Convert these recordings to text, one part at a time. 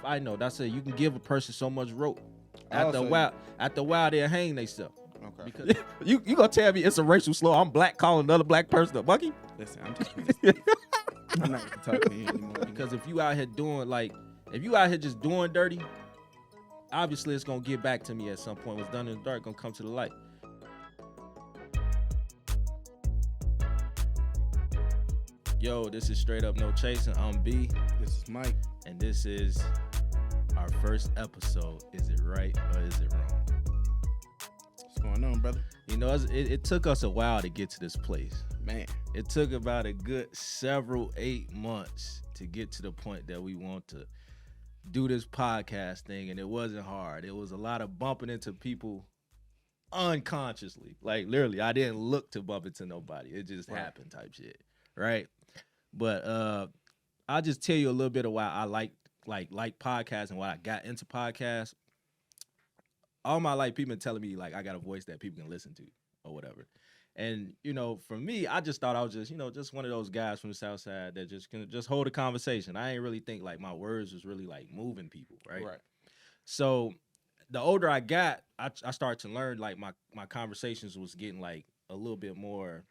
I know that's it. You can give a person so much rope. After Also, a while, they'll hang themselves. Okay. Because you gonna tell me it's a racial slur? I'm black calling another black person a monkey? Listen, I'm talking to Steve. I'm not even talking to you anymore. Because if you out here doing if you out here just doing dirty, obviously it's gonna get back to me at some point. What's done in the dark gonna come to the light. Yo, this is Straight Up No Chasing. I'm B. This is Mike. And this is our first episode. Is it right or is it wrong? What's going on, brother? You know, it took us a while to get to this place. Man. It took about a good 8 months to get to the point that we want to do this podcast thing, and it wasn't hard. It was a lot of bumping into people unconsciously. Like, literally, I didn't look to bump into nobody. It just happened type shit, right? But I'll just tell you a little bit of why I like podcasts and why I got into podcasts. All my life, people been telling me, like, I got a voice that people can listen to or whatever. And, you know, for me, I just thought I was just, just one of those guys from the South Side that just can just hold a conversation. I ain't really think, like, my words was really, like, moving people, right? Right. So the older I got, I started to learn, like, my conversations was getting, like, a little bit more,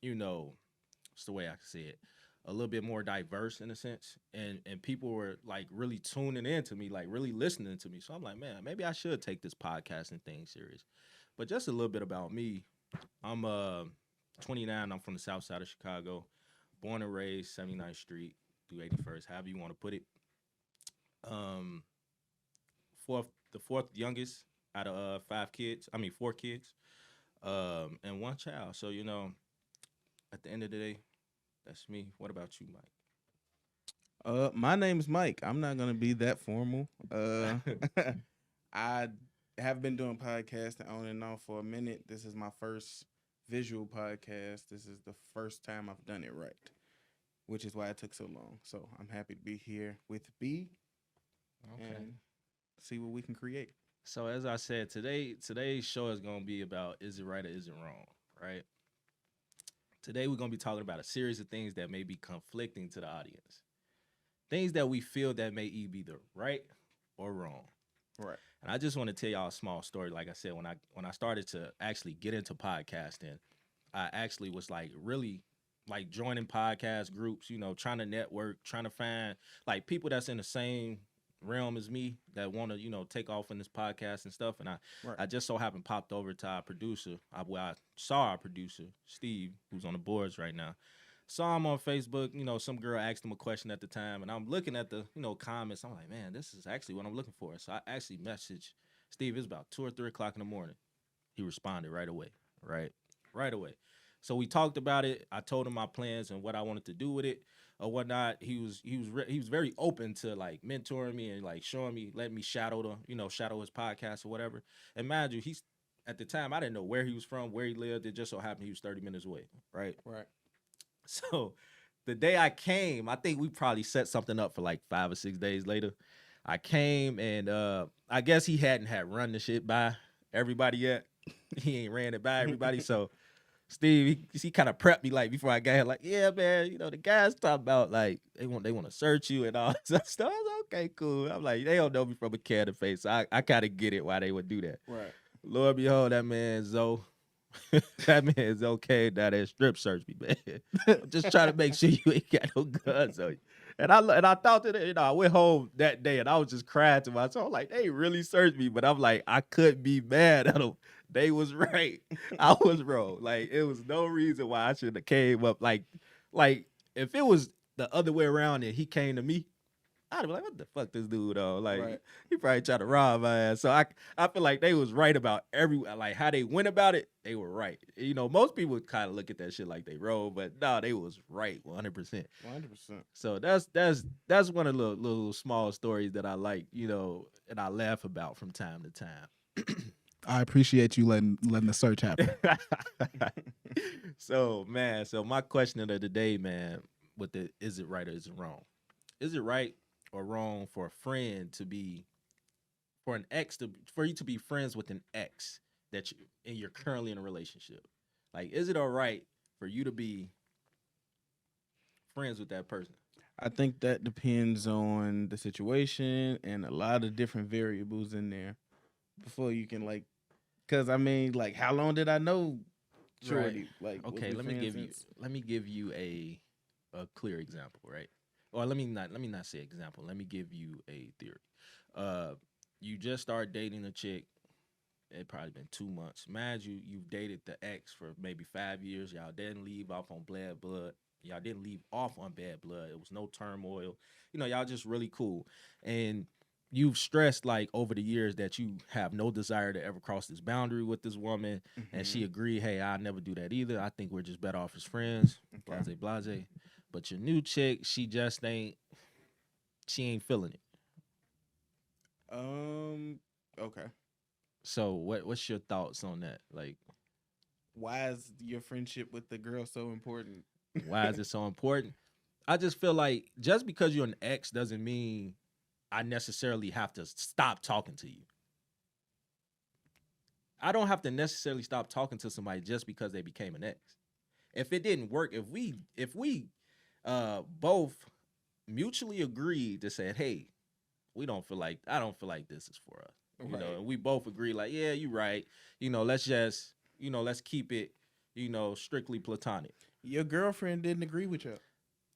what's the way I can say it? A little bit more diverse in a sense. And people were, like, really tuning in to me, like, really listening to me. So I'm like, man, maybe I should take this podcasting thing serious. But just a little bit about me. I'm 29. I'm from the South Side of Chicago. Born and raised 79th Street through 81st, however you want to put it. The fourth youngest out of 4 kids, and one child. So, at the end of the day, that's me. What about you, Mike? My name is Mike. I'm not gonna be that formal. I have been doing podcasting on and off for a minute. This is my first visual podcast. This is the first time I've done it right, which is why it took so long. So I'm happy to be here with B and see what we can create. So as I said, today's show is gonna be about is it right or is it wrong, right? Today we're gonna be talking about a series of things that may be conflicting to the audience. Things that we feel that may either be right or wrong. Right. And I just want to tell y'all a small story. Like I said, when I started to actually get into podcasting, I actually was like really like joining podcast groups, trying to network, trying to find like people that's in the same realm as me that want to, take off in this podcast and stuff. And I just so happened popped over to our producer. I saw our producer, Steve, who's on the boards right now. Saw him on Facebook, some girl asked him a question at the time, and I'm looking at the, comments. I'm like, man, this is actually what I'm looking for. So I actually messaged Steve. It was about 2 or 3 o'clock in the morning. He responded right away, right away. So we talked about it. I told him my plans and what I wanted to do with it or whatnot. He was very open to like mentoring me and like showing me, letting me shadow his podcast or whatever. And mind you, at the time I didn't know where he was from, where he lived. It just so happened he was 30 minutes away, right? Right. So the day I came, I think we probably set something up for like 5 or 6 days later. I came and I guess he hadn't had run the shit by everybody yet. He ain't ran it by everybody. So Steve, he kind of prepped me like before I got here, like, yeah, man, the guys talk about like they want to search you and all that stuff. I was like, okay, cool. I'm like, they don't know me from a can of face. So I kind of get it why they would do that. Right. Lord behold, that man Zoe. That man is okay. That is strip search me, man. I'm just trying to make sure you ain't got no guns on you. And I thought that I went home that day and I was just crying to myself. Like, they really searched me, but I'm like, I couldn't be mad at them. They was right. I was wrong. Like, it was no reason why I should have came up. Like if it was the other way around and he came to me, I'd be like, what the fuck this dude on? Like, he probably tried to rob my ass. So I feel like they was right about like how they went about it. They were right. Most people kind of look at that shit like they rolled, but no, they was right 100%. 100%. So that's one of the little small stories that I like, and I laugh about from time to time. I appreciate you letting the search happen. So my question of the day, man, with the is it right or is it wrong? Is it right or wrong for a friend to be, for you to be friends with an ex that you're currently in a relationship? Like, is it all right for you to be friends with that person? I think that depends on the situation and a lot of different variables in there before you can like. Because I mean, like, how long did I know Shorty? Like, was Okay, we let me friends give you since- let me give you a clear example, right? Or let me not say example. Let me give you a theory. Uh, you just start dating a chick. It probably been 2 months. Mind you, you've dated the ex for maybe 5 years. Y'all didn't leave off on bad blood. Y'all didn't leave off on bad blood. It was no turmoil. You know, y'all just really cool. And you've stressed like over the years that you have no desire to ever cross this boundary with this woman. And she agreed, hey, I'll never do that either. I think we're just better off as friends. Okay. Blase. But your new chick, she ain't feeling it. Okay. So what's your thoughts on that? Like, Why is your friendship with the girl so important? why is it so important? I just feel like just because you're an ex doesn't mean I necessarily have to stop talking to you. I don't have to necessarily stop talking to somebody just because they became an ex. If it didn't work, if we both mutually agreed to say, hey, I don't feel like this is for us. You know, and we both agree, like, yeah, you're right. You know, let's keep it, strictly platonic. Your girlfriend didn't agree with you.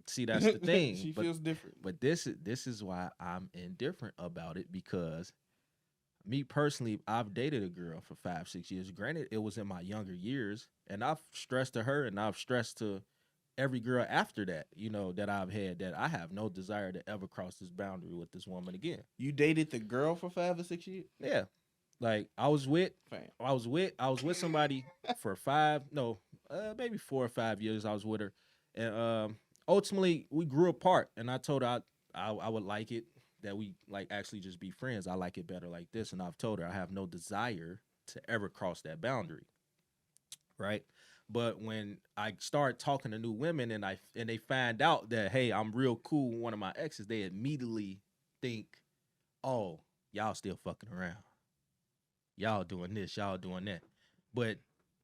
See, that's the thing. She feels different. But this is why I'm indifferent about it, because me personally, I've dated a girl for 5-6 years. Granted, it was in my younger years, and I've stressed to her and I've stressed to every girl after that, that I've had, that I have no desire to ever cross this boundary with this woman again. You dated the girl for 5 or 6 years? Yeah. Like I was with somebody for maybe 4 or 5 years. I was with her, and ultimately we grew apart. And I told her I would like it that we like actually just be friends. I like it better like this. And I've told her I have no desire to ever cross that boundary, right? But when I start talking to new women and they find out that, hey, I'm real cool with one of my exes, they immediately think, oh, y'all still fucking around. Y'all doing this, y'all doing that. But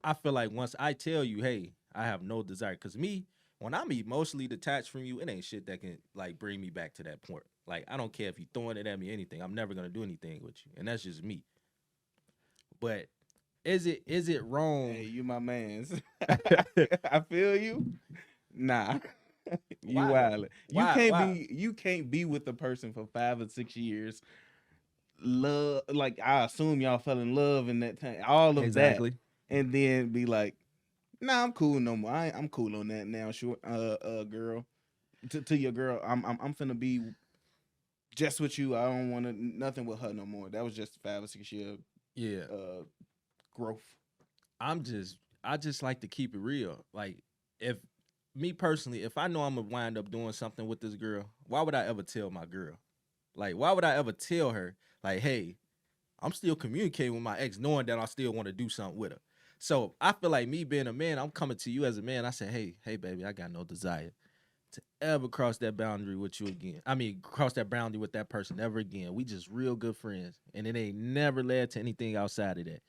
I feel like once I tell you, hey, I have no desire, because me, when I'm emotionally detached from you, it ain't shit that can like bring me back to that point. Like, I don't care if you throwing it at me, anything. I'm never gonna do anything with you. And that's just me. But is it wrong? Hey, you my mans. I feel you. Nah. You Why? wildin'. You can't be with a person for 5 or 6 years. Love, like, I assume y'all fell in love in that time. All of Exactly. that. And then be like, nah, I'm cool no more. I'm cool on that now. Sure, girl. To your girl, I'm finna be just with you. I don't want nothing with her no more. That was just 5 or 6 year Yeah. growth. I just like to keep it real. Like, if me personally, if I know I'm gonna wind up doing something with this girl, why would I ever tell my girl? Like, why would I ever tell her, like, hey, I'm still communicating with my ex, knowing that I still want to do something with her? So I feel like me being a man, I'm coming to you as a man. I say, hey, baby, I got no desire to ever cross that boundary with you again. I mean, cross that boundary with that person ever again. We just real good friends, and it ain't never led to anything outside of that.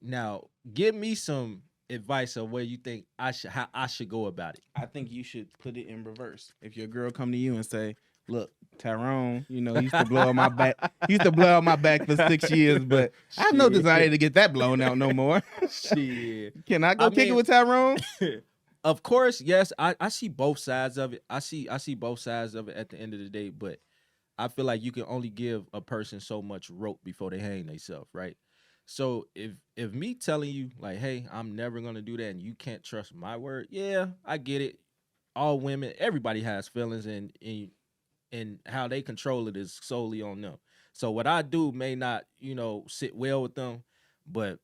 Now, give me some advice of where you think how I should go about it. I think you should put it in reverse. If your girl come to you and say, look, Tyrone, he used to blow on my back. He used to blow on my back for 6 years, but I have no desire to get that blown out no more. Shit. Can I go kick it with Tyrone? Of course, yes. I see both sides of it. I see both sides of it at the end of the day, but I feel like you can only give a person so much rope before they hang themselves, right? So if me telling you, like, hey, I'm never gonna do that, and you can't trust my word, yeah, I get it. All women, everybody has feelings, and how they control it is solely on them. So what I do may not, sit well with them, but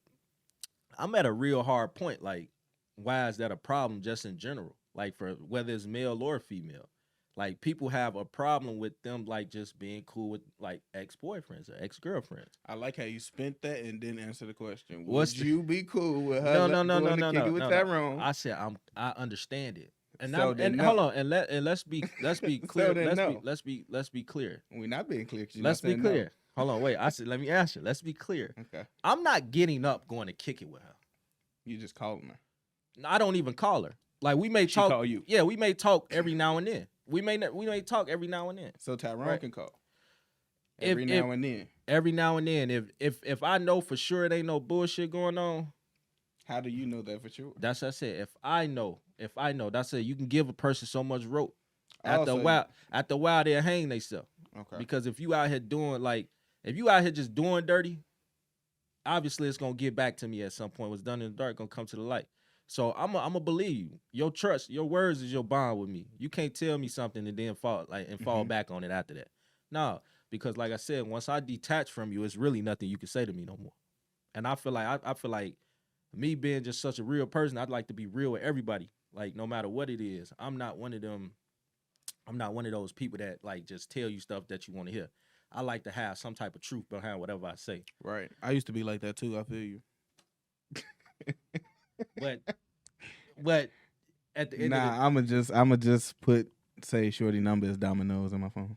I'm at a real hard point. Like, why is that a problem just in general? Like, for whether it's male or female. Like, people have a problem with them, like, just being cool with, like, ex-boyfriends or ex-girlfriends. I like how you spent that and didn't answer the question. What's Would you be cool with her No. kick it with Tyrone? I said I understand it. And So then no. hold on, and let's be clear. then no. Let's be clear. We're not being clear. Let's be clear. Hold on, wait. I said let me answer. Let's be clear. Okay. I'm not getting up going to kick it with her. You just calling her. I don't even call her. Like, we may talk. Call you. Yeah, we may talk every now and then. we may talk every now and then. So Tyrone Right. can call If- every now and then. Every now and then, if I know for sure it ain't no bullshit going on, How do you know that for sure? that's what I said. If I know, that's it. You can give a person so much rope. Oh, so After a while, they'll hang themselves. Okay. Because if you out here if you out here just doing dirty, obviously it's gonna get back to me at some point. What's done in the dark gonna come to the light. So I'm gonna believe you. Your trust, your words is your bond with me. You can't tell me something and then fall back on it after that. No, because like I said, once I detach from you, it's really nothing you can say to me no more. And I feel like me being just such a real person, I'd like to be real with everybody. Like no matter what it is, I'm not one of them. I'm not one of those people that like just tell you stuff that you want to hear. I like to have some type of truth behind whatever I say. Right. I used to be like that too. I feel you. But at the end of the I'ma just say shorty number is Domino's on my phone.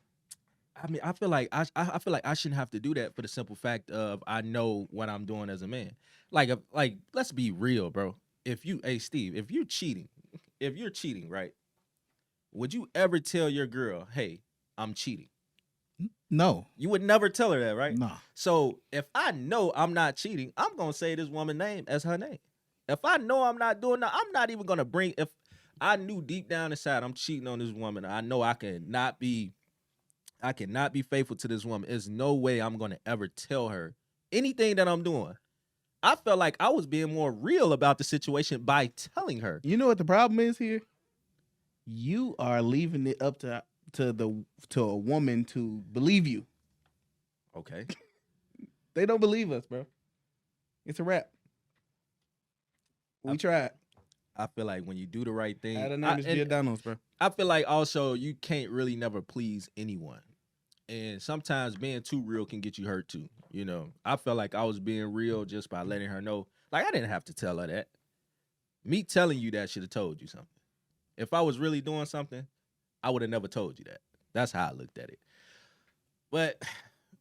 I mean, I feel like I shouldn't have to do that for the simple fact of I know what I'm doing as a man. Like let's be real, bro. Steve, if you're cheating, right? Would you ever tell your girl, "Hey, I'm cheating"? No. You would never tell her that, right? No. So if I know I'm not cheating, I'm gonna say this woman's name as her name. If I know I'm not doing that, I'm not even gonna bring. If I knew deep down inside I'm cheating on this woman, I know I cannot be faithful to this woman. There's no way I'm gonna ever tell her anything that I'm doing. I felt like I was being more real about the situation by telling her. You know what the problem is here? You are leaving it up to a woman to believe you. Okay. They don't believe us, bro. It's a wrap. We tried. I feel like when you do the right thing, Her name is Giordano's, bro. I feel like also you can't really never please anyone. And sometimes being too real can get you hurt too. You know, I felt like I was being real just by letting her know. Like I didn't have to tell her that. Me telling you that should have told you something. If I was really doing something, I would have never told you that. That's how I looked at it. But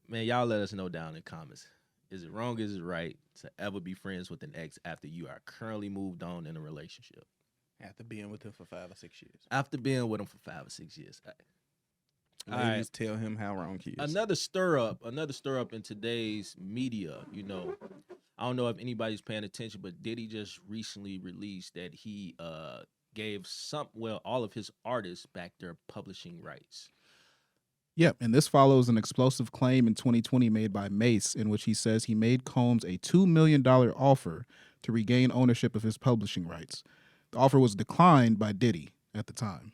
man, y'all let us know down in the comments. Is it wrong? Is it right to ever be friends with an ex after you are currently moved on in a relationship? After being with him for 5 or 6 years. After being with him for 5 or 6 years. Ladies, tell him how wrong he is. Another stir up in today's media. You know, I don't know if anybody's paying attention, but Diddy just recently released that he gave all of his artists back their publishing rights. Yep, and this follows an explosive claim in 2020 made by Mace, in which he says he made Combs a $2 million offer to regain ownership of his publishing rights. The offer was declined by Diddy at the time.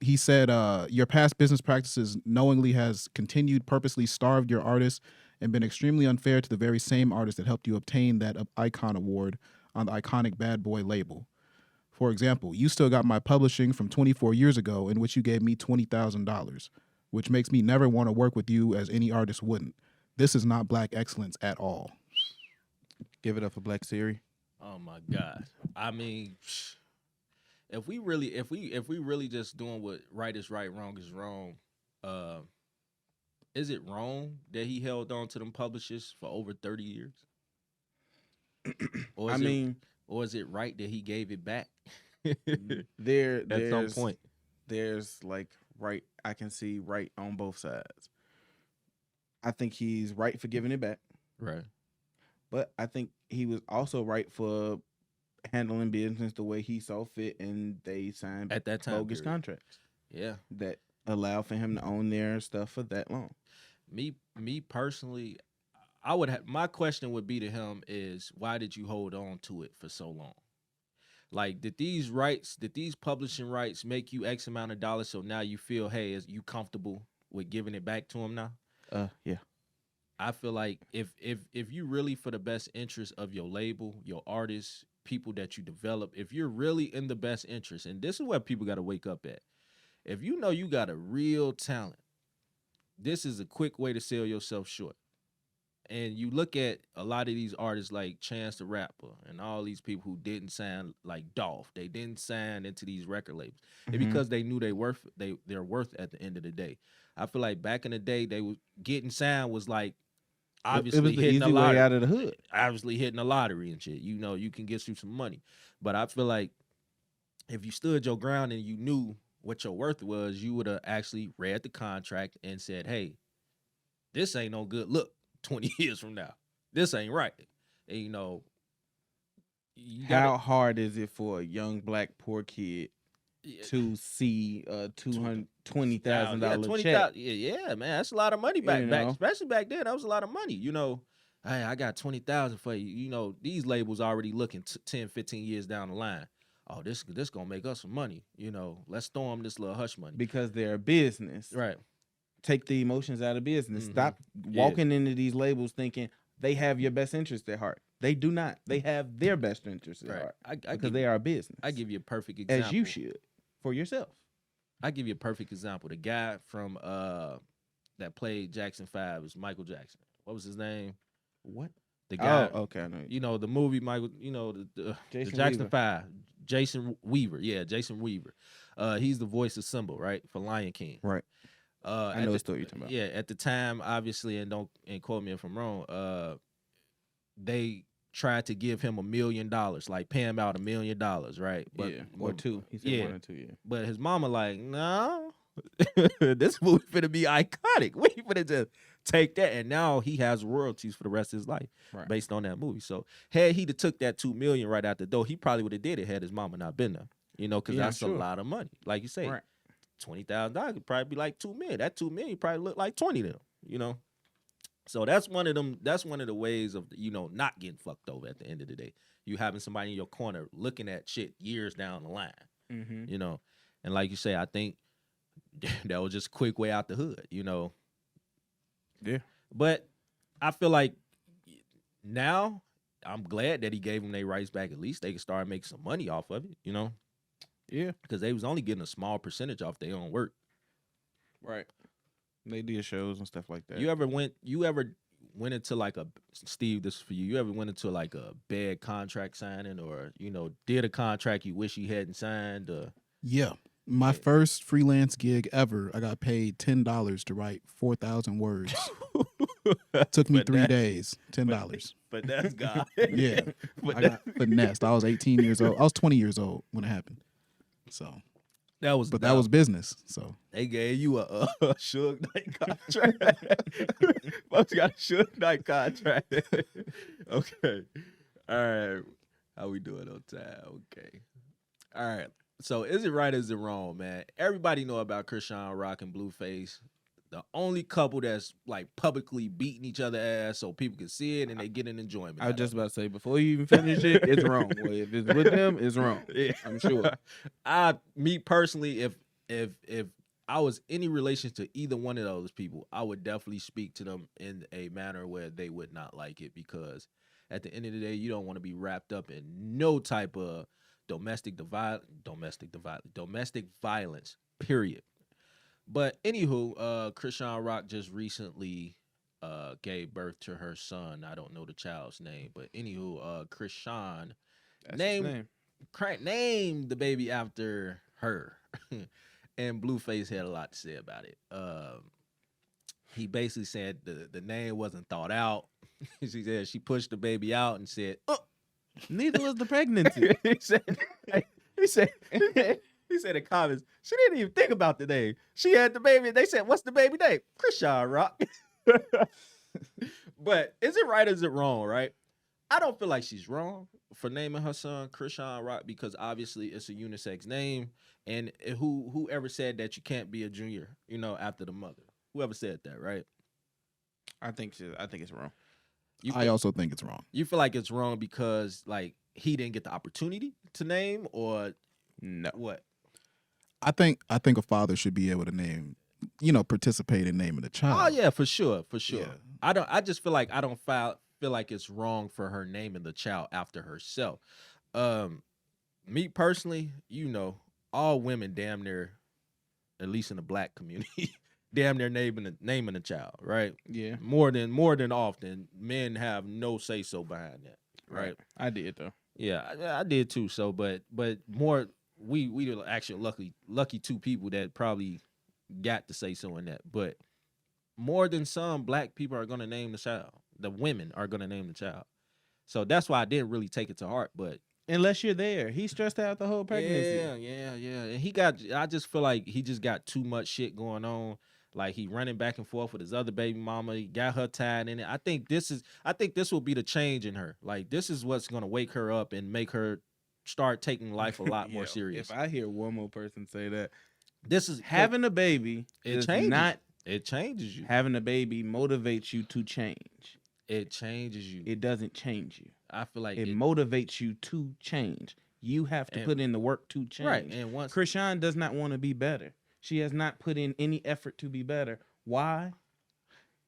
He said, your past business practices knowingly has continued purposely starved your artists and been extremely unfair to the very same artists that helped you obtain that Icon Award on the iconic Bad Boy label. For example, you still got my publishing from 24 years ago in which you gave me $20,000, which makes me never want to work with you as any artist wouldn't. This is not black excellence at all. Give it up for Black Siri. Oh my God. I mean, if we really just doing what right is right, wrong is wrong, is it wrong that he held on to them publishers for over 30 years? Or is it right that he gave it back? At some point. There's like right, I can see right on both sides. I think he's right for giving it back. Right. But I think he was also right for handling business the way he saw fit, and they signed at that time bogus contracts. Yeah. That allow for him to own their stuff for that long. Me personally, my question would be to him is, why did you hold on to it for so long? Like, did these publishing rights make you X amount of dollars, so now you feel, hey, is you comfortable with giving it back to him now? Yeah. I feel like if you really for the best interest of your label, your artists, people that you develop, if you're really in the best interest, and this is what people got to wake up at. If you know you got a real talent, this is a quick way to sell yourself short. And you look at a lot of these artists like Chance the Rapper and all these people who didn't sign, like Dolph, they didn't sign into these record labels. Mm-hmm. Because they knew their worth at the end of the day. I feel like back in the day, they was getting signed was like obviously it was the hitting easy way out of the hood. Obviously hitting a lottery and shit. You know, you can get you some money. But I feel like if you stood your ground and you knew what your worth was, you would have actually read the contract and said, hey, this ain't no good look 20 years from now. This ain't right. And, you know, how hard is it for a young black poor kid to see a $220,000 check? Yeah, man, that's a lot of money back, especially back then. That was a lot of money. You know, hey, I got 20,000 for you. You know, these labels already looking 10, 15 years down the line. Oh, this gonna make us some money. You know, let's throw them this little hush money because they're a business, right? Take the emotions out of business. Stop walking into these labels thinking they have your best interest at heart. They do not. They have their best interest at heart because they are a business. I give you a perfect example, as you should for yourself. I give you a perfect example. The guy from that played Jackson 5 is Michael Jackson. What was his name? What? The guy. Oh, okay. I know. You know the movie Michael. You know the Jackson 5. Jason Weaver. Yeah, Jason Weaver. He's the voice of Simba, right, for Lion King. Right. I know the story you're talking about. Yeah, at the time, obviously, and don't quote me if I'm wrong. They tried to give him $1 million, like pay him out $1 million, right? But, yeah, or two. He said 1 or 2. Yeah. But his mama like, no, this movie finna be iconic. We finna just take that, and now he has royalties for the rest of his life based on that movie. So had he took that $2 million right out the door, he probably would have did it had his mama not been there. You know, because that's a lot of money. Like you say, $20,000 could probably be like $2 million. That $2 million probably look like 20 to them. You know. So that's one of them. That's one of the ways of, you know, not getting fucked over at the end of the day. You having somebody in your corner looking at shit years down the line. You know, and like you say, I think that was just a quick way out the hood. You know. Yeah. But I feel like now I'm glad that he gave them their rights back. At least they can start making some money off of it. You know. Yeah. Because they was only getting a small percentage off their own work. Right. They did shows and stuff like that. You ever went into like Steve, this is for you. You ever went into like a bad contract signing, or, you know, did a contract you wish you hadn't signed? Yeah. My first freelance gig ever, I got paid $10 to write 4,000 words. Took me 3 days, $10. But that's God. Yeah. I got finessed. I was 18 years old. I was 20 years old when it happened. So that was business. So they gave you a Suge Knight contract. Folks got a Suge Knight contract. Okay. All right. How we doing on time? Okay. All right. So is it right or is it wrong, man? Everybody know about Krishan Rock and Blueface. The only couple that's like publicly beating each other ass so people can see it and they get an enjoyment. I was just about to say, before you even finish it, it's wrong. Well, if it's with them, it's wrong. Yeah. I'm sure. Me personally, if I was any relation to either one of those people, I would definitely speak to them in a manner where they would not like it, because at the end of the day, you don't want to be wrapped up in no type of domestic violence, period. But anywho, Krishan Rock just recently gave birth to her son. I don't know the child's name, but anywho, Krishan named the baby after her. And Blueface had a lot to say about it. He basically said the name wasn't thought out. She said she pushed the baby out and said, "Oh, neither was the pregnancy." He said in comments, she didn't even think about the name. She had the baby, and they said, "What's the baby name?" Krishan Rock. But is it right or is it wrong, right? I don't feel like she's wrong for naming her son Krishan Rock, because obviously it's a unisex name. And whoever said that you can't be a junior, you know, after the mother? Whoever said that, right? I think it's wrong. I also think it's wrong. You feel like it's wrong because, like, he didn't get the opportunity to name, or no? What? I think a father should be able to name, you know, participate in naming the child. Oh yeah, for sure. Yeah. I just feel like feel like it's wrong for her naming the child after herself. Me personally, you know, all women damn near, at least in the black community, damn near naming a child, right? Yeah. More than often, men have no say so behind that, right? I did though. Yeah, I did too. So, but more, we were actually lucky two people that probably got to say so in that. But more than some, black people are gonna name the child. The women are gonna name the child. So that's why I didn't really take it to heart. But Unless you're there. He stressed out the whole pregnancy. Yeah. And I just feel like he just got too much shit going on. Like he running back and forth with his other baby mama. He got her tied in it. I think this will be the change in her. Like this is what's gonna wake her up and make her start taking life a lot more serious. If I hear one more person say that, this is having a baby. It changes you. Having a baby motivates you to change. It changes you. It doesn't change you. I feel like it motivates you to change. You have to put in the work to change. Right. And once Krishan does not want to be better. She has not put in any effort to be better. Why?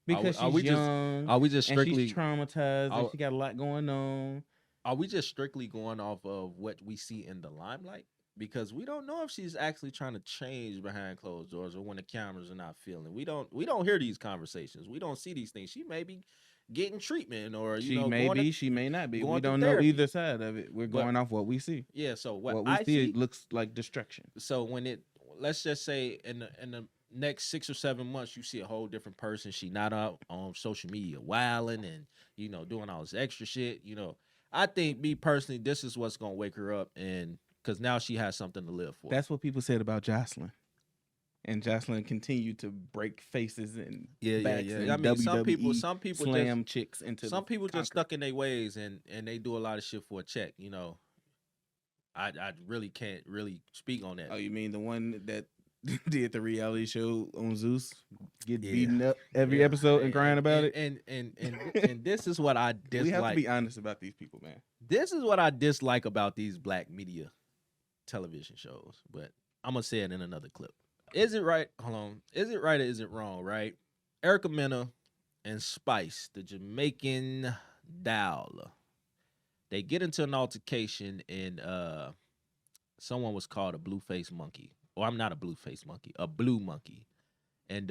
Because she's young. Are we just strictly and she's traumatized? And she got a lot going on. Are we just strictly going off of what we see in the limelight? Because we don't know if she's actually trying to change behind closed doors or when the cameras are not filming. We don't hear these conversations. We don't see these things. She may be getting treatment, or she may not be. We don't know either side of it. We're going off what we see. Yeah. So what we see, it looks like destruction. So let's just say in the next 6 or 7 months, you see a whole different person. She not up on social media wilding and doing all this extra shit. I think me personally, this is what's gonna wake her up, and because now she has something to live for. That's what people said about Jocelyn. And Jocelyn continued to break faces and backs. And I mean, WWE some people slam chicks into. Some people just stuck in their ways and they do a lot of shit for a check. I really can't really speak on that. Oh, you mean the one that did the reality show on Zeus, get beaten up every episode and crying about it? And this is what I dislike. We have to be honest about these people, man. This is what I dislike about these black media television shows. But I'm gonna say it in another clip. Is it right? Hold on. Is it right or is it wrong? Right? Erica Mena and Spice, the Jamaican doll, they get into an altercation, and someone was called a blue-faced monkey. Or I'm not a blue-faced monkey, a blue monkey. And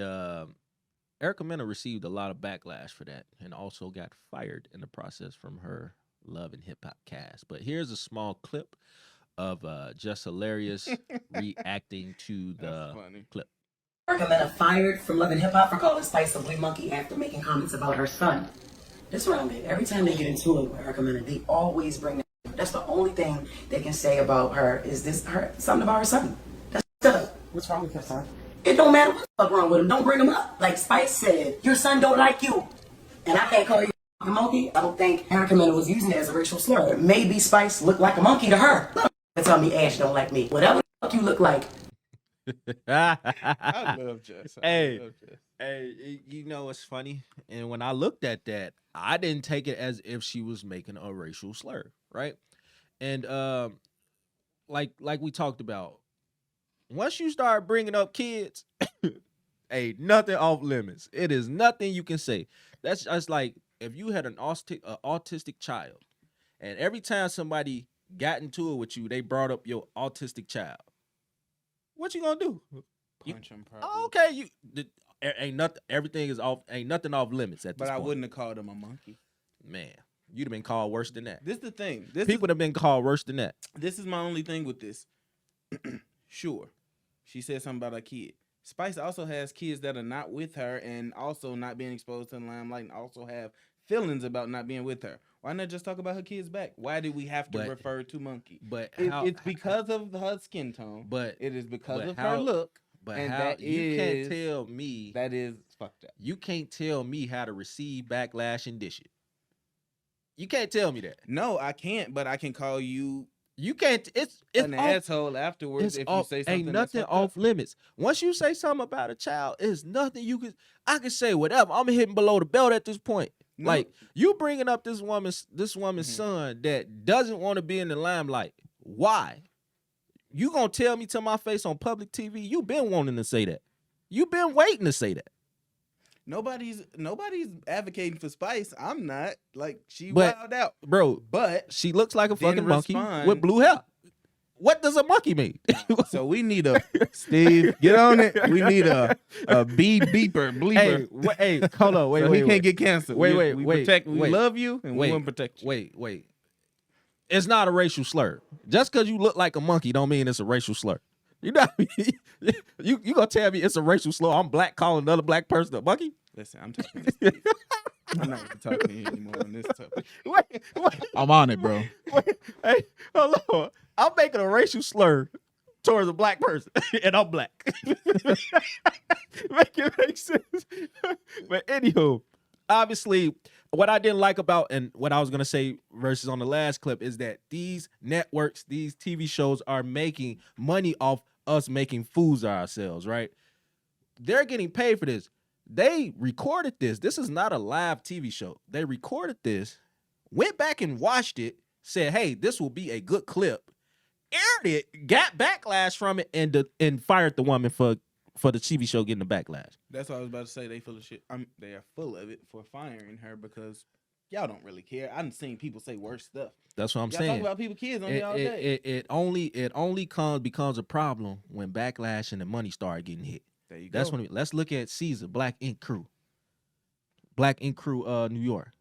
Erica Mena received a lot of backlash for that, and also got fired in the process from her Love and Hip Hop cast. But here's a small clip of Just Hilarious reacting to the clip. Erica Mena fired from Love and Hip Hop for calling Spice a blue monkey after making comments about her son. That's what I mean. Every time they get into it with Erica Mena, they always bring that. That's the only thing they can say about her is something about her son. That's good. What's wrong with your son? It don't matter what's wrong with him. Don't bring him up. Like Spice said, your son don't like you, and I can't call you a monkey. I don't think Erica Mena was using it as a racial slur. Maybe Spice looked like a monkey to her. They tell me Ash don't like me. Whatever the fuck you look like. I love Jess. Hey, it's funny. And when I looked at that, I didn't take it as if she was making a racial slur, right? And like we talked about, once you start bringing up kids, ain't nothing off limits. It is nothing you can say. That's just like if you had an autistic child, and every time somebody got into it with you, they brought up your autistic child. What you gonna do? Punch him, probably. Oh, okay, ain't nothing. Everything is off. Ain't nothing off limits at this point. But I wouldn't have called him a monkey. Man, you'd have been called worse than that. This is the thing. People have been called worse than that. This is my only thing with this. Sure, she said something about a kid. Spice also has kids that are not with her and also not being exposed to the limelight and also have feelings about not being with her. Why not just talk about her kids back? Why did we have to refer to monkey? But it's because of her skin tone. But it is because of her look. But and you can't tell me that is fucked up. You can't tell me how to receive backlash and dish it. You can't tell me that. No, I can't. But I can call you. You can't. It's an asshole afterwards if you say something. Ain't nothing off limits. Once you say something about a child, it's nothing you can. I can say whatever. I'm hitting below the belt at this point. No. Like you bringing up this woman's son that doesn't want to be in the limelight. Why? You gonna tell me to my face on public TV? You been wanting to say that. You been waiting to say that. Nobody's advocating for Spice. I'm not. Like she wilded out, bro. But she looks like a fucking monkey with blue hair. What does a monkey mean? So we need a Steve. Get on it. We need a bleeper. Hey, hold on. Wait, so wait. He can't get canceled. We love you and we want to protect you. Wait. It's not a racial slur. Just because you look like a monkey don't mean it's a racial slur. You know, you gonna tell me it's a racial slur? I'm black calling another black person a monkey? Listen, I'm talking to Steve. I'm not going to talk to you anymore on this topic. Wait, I'm on it, bro. hey, hold on. I'm making a racial slur towards a black person, and I'm black. Make it make sense. But anywho, obviously, what I didn't like about, and what I was gonna say versus on the last clip, is that these networks, these TV shows are making money off us making fools of ourselves, right? They're getting paid for this. They recorded this. This is not a live TV show. They recorded this, went back and watched it, said, hey, this will be a good clip, aired it, got backlash from it, and fired the woman for the TV show getting the backlash. That's what I was about to say. They full of shit. They are full of it for firing her because y'all don't really care. I done seen people say worse stuff. That's what I'm y'all saying. Talk about people kids on here all day. It only becomes a problem when backlash and the money start getting hit. There you That's go. when let's look at Caesar, Black Ink Crew, New York.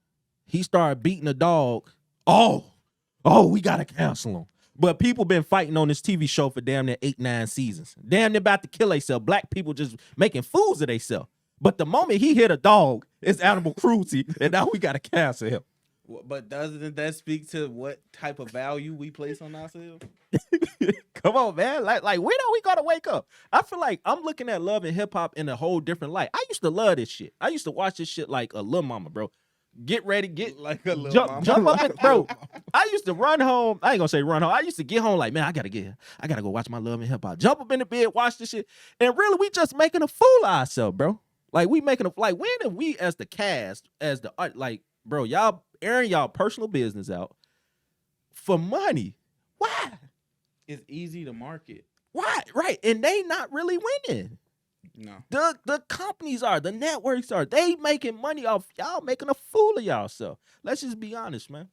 He started beating a dog. Oh, we gotta cancel him. But people been fighting on this TV show for damn near 8-9 seasons. Damn near about to kill themselves. Black people just making fools of themselves. But the moment he hit a dog, it's animal cruelty, and now we gotta cancel him. But doesn't that speak to what type of value we place on ourselves? Come on, man. Like when are we gonna wake up? I feel like I'm looking at love and hip hop in a whole different light. I used to love this shit. I used to watch this shit like a little mama, bro. Get ready, get Like a little mama. jump up, bro. I used to run home. I ain't gonna say run home. I used to get home like, man, I gotta go watch my love and hip hop. Jump up in the bed, watch this shit, and really, we just making a fool of ourselves, bro. Like we making a when have we as the cast, as the art, like, bro, y'all airing y'all personal business out for money? Why? It's easy to market. Why? Right, and they not really winning. No. The companies are, the networks are, they making money off y'all making a fool of y'all. So let's just be honest, man.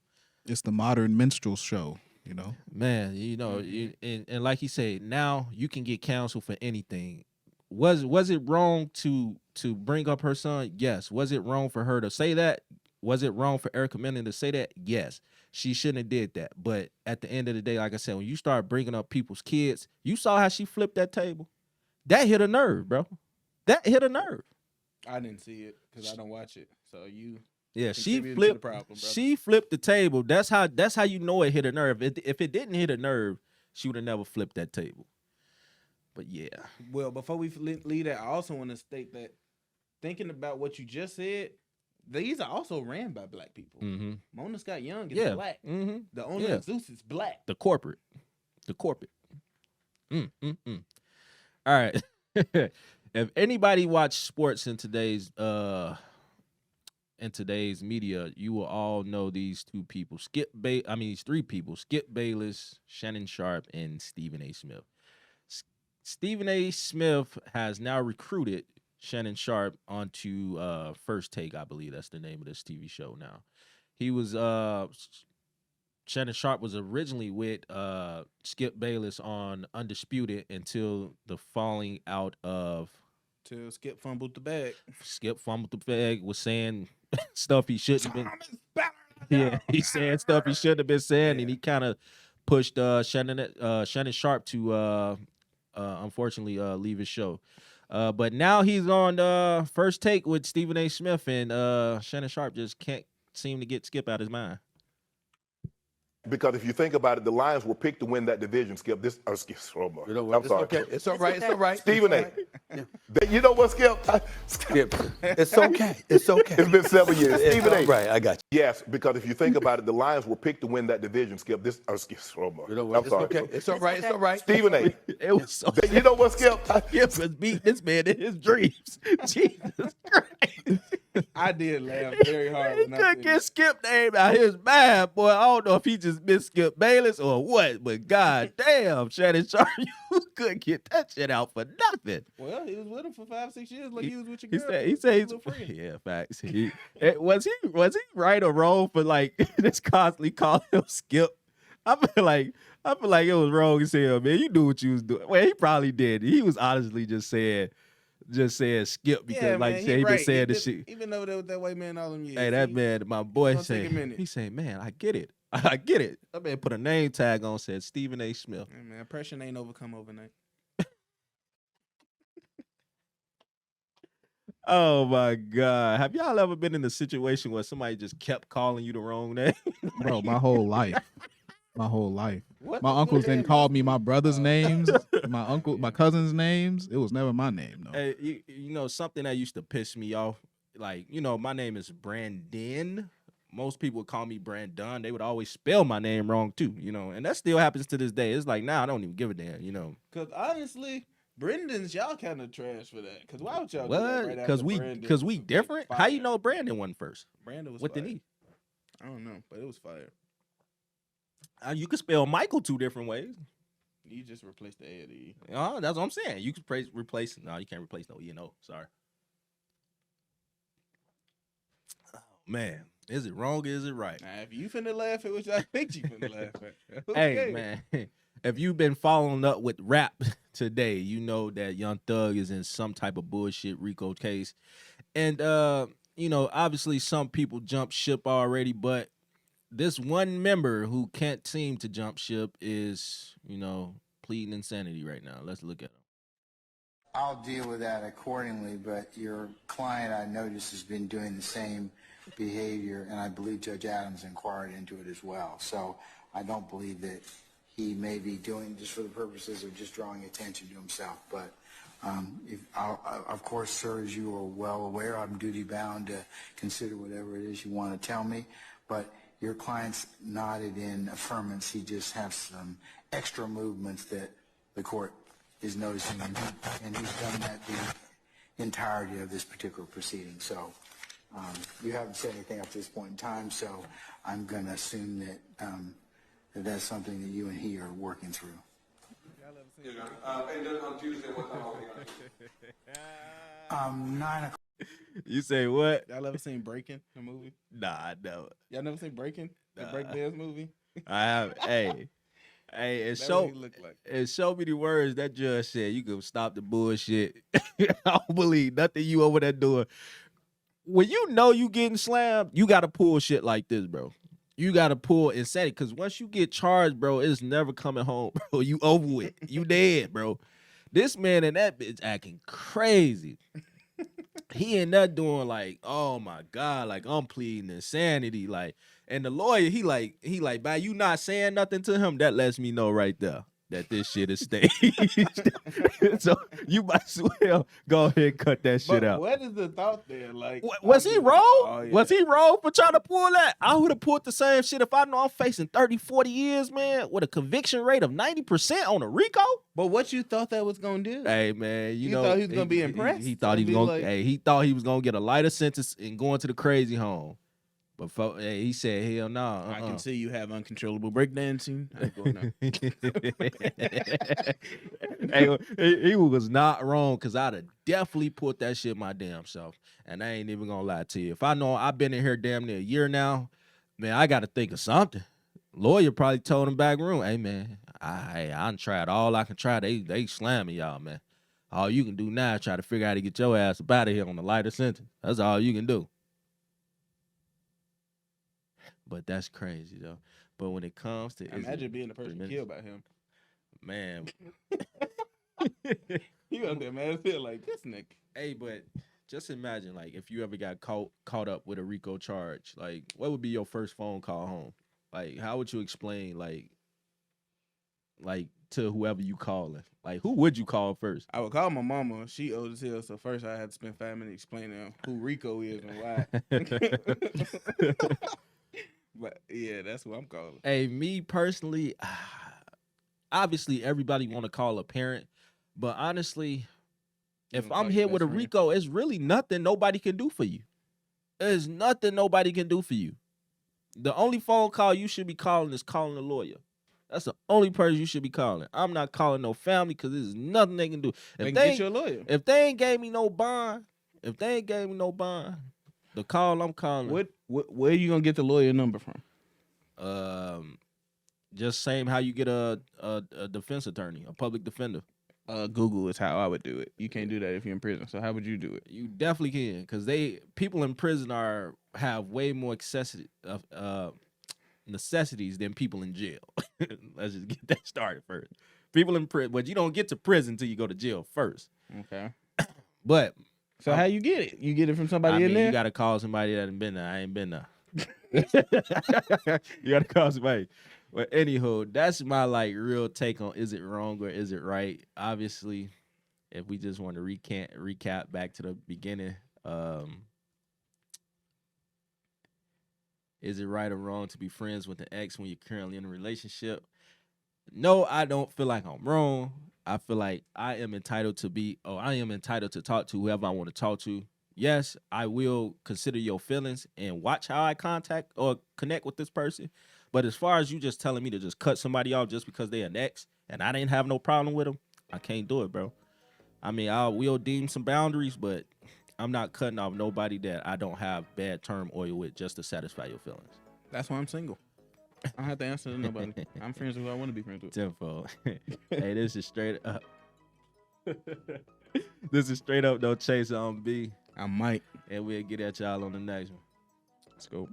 It's the modern minstrel show, you know. Man, you know, and like he said, now you can get canceled for anything. Was it wrong to bring up her son? Yes. Was it wrong for her to say that? Was it wrong for Erica Mena to say that? Yes. She shouldn't have did that. But at the end of the day, like I said, when you start bringing up people's kids, you saw how she flipped that table. That hit a nerve, bro. That hit a nerve. I didn't see it because I don't watch it. So you Yeah, she contributed to the flipped. problem, brother. She flipped the table. That's how you know it hit a nerve. If it didn't hit a nerve, she would have never flipped that table. But yeah, Well, before we leave that, I also want to state that thinking about what you just said, these are also ran by black people. mm-hmm. Mona Scott Young is Yeah. black. Mm-hmm. The owner Yeah. of Zeus is black. The corporate. All right. If anybody watched sports in today's media, you will all know these three people: Skip Bayless, Shannon Sharpe, and Stephen A. Smith. Stephen A. Smith has now recruited Shannon Sharpe onto First Take, I believe that's the name of this TV show now. He was Shannon Sharpe was originally with Skip Bayless on Undisputed until the falling out of Till Skip fumbled the bag. Skip fumbled the bag, was saying stuff he shouldn't have been. Yeah, he said stuff he shouldn't have been saying, and he kind of pushed Shannon Sharpe to unfortunately leave his show. But now he's on First Take with Stephen A. Smith, and Shannon Sharpe just can't seem to get Skip out his mind. Because if you think about it, the Lions were picked to win that division, Skip. You know what? I'm It's sorry. okay. It's all right. It's all right. Stephen A. You know what, Skip? Skip. It's okay. It's okay. It's been 7 years. It's Stephen all A. right. I got Yes, because if you think about it, the Lions were picked to win that division, Skip. you. You know what? I'm It's sorry. okay. It's all right. It's all right. Stephen A. It was so You know what, Skip? Skip was beating this man in his dreams. Jesus Christ. I did laugh very hard. He when I couldn't seen get that. Skip name out his mind, boy. I don't know if he just missed Skip Bayless or what, but god damn, Shannon Sharpe, you couldn't get that shit out for nothing. Well, he was with him for 5-6 years, like he was with your He girl. said Little he's friend. yeah, facts. Was he right or wrong for like just constantly calling him Skip? I feel like it was wrong as hell, man. You knew what you was doing. Well, he probably did. He was honestly just saying Skip because Yeah, like man, you said, he been right. saying this shit. Even though there was that white man all them years. Hey, that man, my boy gonna take a saying, minute. he saying, man, I get it. I get it. That man put a name tag on, said Stephen A. Smith. Hey, man, oppression ain't overcome overnight. Oh my God. Have y'all ever been in a situation where somebody just kept calling you the wrong name? Bro, my whole life. My whole life. What My the uncles good then name called is? me my brother's Oh. names, my cousin's names. It was never my name, though. Hey, you know, something that used to piss me off, like, you know, my name is Brandon. Most people would call me Brandon. They would always spell my name wrong too, you know, and that still happens to this day. It's like, nah, I don't even give a damn, you know. Cause honestly, Brendan's y'all kind of trash for that. Cause why would y'all do that What? right Because after we Brandon because we was different. How fired? you know Brandon won first? Brandon was What fired. did he? I don't know, but it was fire. You could spell Michael two different ways. You just replaced the A and the E. That's what I'm saying. You could replace. No, you can't replace no E and O. Sorry. Oh, man, is it wrong or is it right? Now, if you finna laugh at what I think you finna laugh at. Hey, Okay. man, if you've been following up with rap today, you know that Young Thug is in some type of bullshit RICO case. And, you know, obviously some people jump ship already, but this one member who can't seem to jump ship is, you know, pleading insanity right now. Let's look at him. I'll deal with that accordingly, but your client, I notice, has been doing the same behavior, and I believe Judge Adams inquired into it as well. So I don't believe that he may be doing just for the purposes of just drawing attention to himself. But of course, sir, as you are well aware, I'm duty-bound to consider whatever it is you want to tell me. But your client's nodded in affirmance. He just has some extra movements that the court is noticing, and he's done that the entirety of this particular proceeding. So you haven't said anything up to this point in time, so I'm going to assume that that's something that you and he are working through. And then on Tuesday, what time are we on? 9 o'clock. You say what? Y'all ever seen Breaking, the movie? Nah, I don't. Y'all never seen Breaking, the Nah. breakdance movie? I have. Hey, it That's show what he looked like. it show me the words that judge said. You can stop the bullshit. I don't believe nothing you over there doing. When you know you getting slammed, you gotta pull shit like this, bro. You gotta pull insanity, because once you get charged, bro, it's never coming home, bro. You over with. You dead, bro. This man and that bitch acting crazy. He in there doing like, oh my God, like I'm pleading insanity, like, and the lawyer, he like, by you not saying nothing to him, that lets me know right there that this shit is staged. So you might as well go ahead and cut that shit But out. what is the thought there? Like, Was he wrong? Oh, yeah. Was he wrong for trying to pull that? I would have pulled the same shit if I know I'm facing 30, 40 years, man, with a conviction rate of 90% on a RICO. But what you thought that was gonna do? Hey, man, you know, thought he was gonna be impressed? He thought he was Gonna gonna. be like- Hey, he thought he was gonna get a lighter sentence and going to the crazy home. But hey, he said, hell no. I can see you have uncontrollable breakdancing. I ain't going there. Hey, he was not wrong, because I'd have definitely put that shit my damn self. And I ain't even gonna lie to you. If I know I've been in here damn near a year now, man, I got to think of something. Lawyer probably told him back room, hey, man, I done tried all I can try. They slamming y'all, man. All you can do now is try to figure out how to get your ass up out of here on the lighter sentence. That's all you can do. But that's crazy, though. But when it comes to... Imagine being the person killed by him. Man. You out there, man. Feel like this nigga. Hey, but just imagine, like, if you ever got caught up with a RICO charge, like, what would be your first phone call home? Like, how would you explain, like to whoever you calling? Like, who would you call first? I would call my mama. She old as hell, so first I had to spend 5 minutes explaining who RICO is and why. But yeah, that's what I'm calling. Hey, me personally, obviously everybody want to call a parent, but honestly, if wanna call I'm your hit with a best friend? RICO, it's really nothing nobody can do for you. There's nothing nobody can do for you. The only phone call you should be calling is calling a lawyer. That's the only person you should be calling. I'm not calling no family, because there's nothing they can do. They If can they get you a lawyer. If they ain't gave me no bond, the call I'm calling. Where you gonna get the lawyer number from? Just same how you get a defense attorney, a public defender. Google is how I would do it. You can't do that if you're in prison. So how would you do it? You definitely can, because people in prison have way more necessities than people in jail. Let's just get that started first. People in prison, but you don't get to prison until you go to jail first. Okay. But So how you get it? You get it from somebody in there? You gotta call somebody that ain't been there. I ain't been there. You gotta call somebody. But anywho, that's my like real take on is it wrong or is it right? Obviously, if we just want to recap back to the beginning, is it right or wrong to be friends with an ex when you're currently in a relationship? No, I don't feel like I'm wrong. I feel like I am entitled to talk to whoever I want to talk to. Yes, I will consider your feelings and watch how I contact or connect with this person. But as far as you just telling me to just cut somebody off just because they're an ex and I didn't have no problem with them, I can't do it, bro. I mean, I will deem some boundaries, but I'm not cutting off nobody that I don't have bad term oil with just to satisfy your feelings. That's why I'm single. I don't have to answer to nobody. I'm friends with who I want to be friends with. Tenfold. Hey, this is straight up. This is straight up no chase on B. I might. And we'll get at y'all on the next one. Let's go.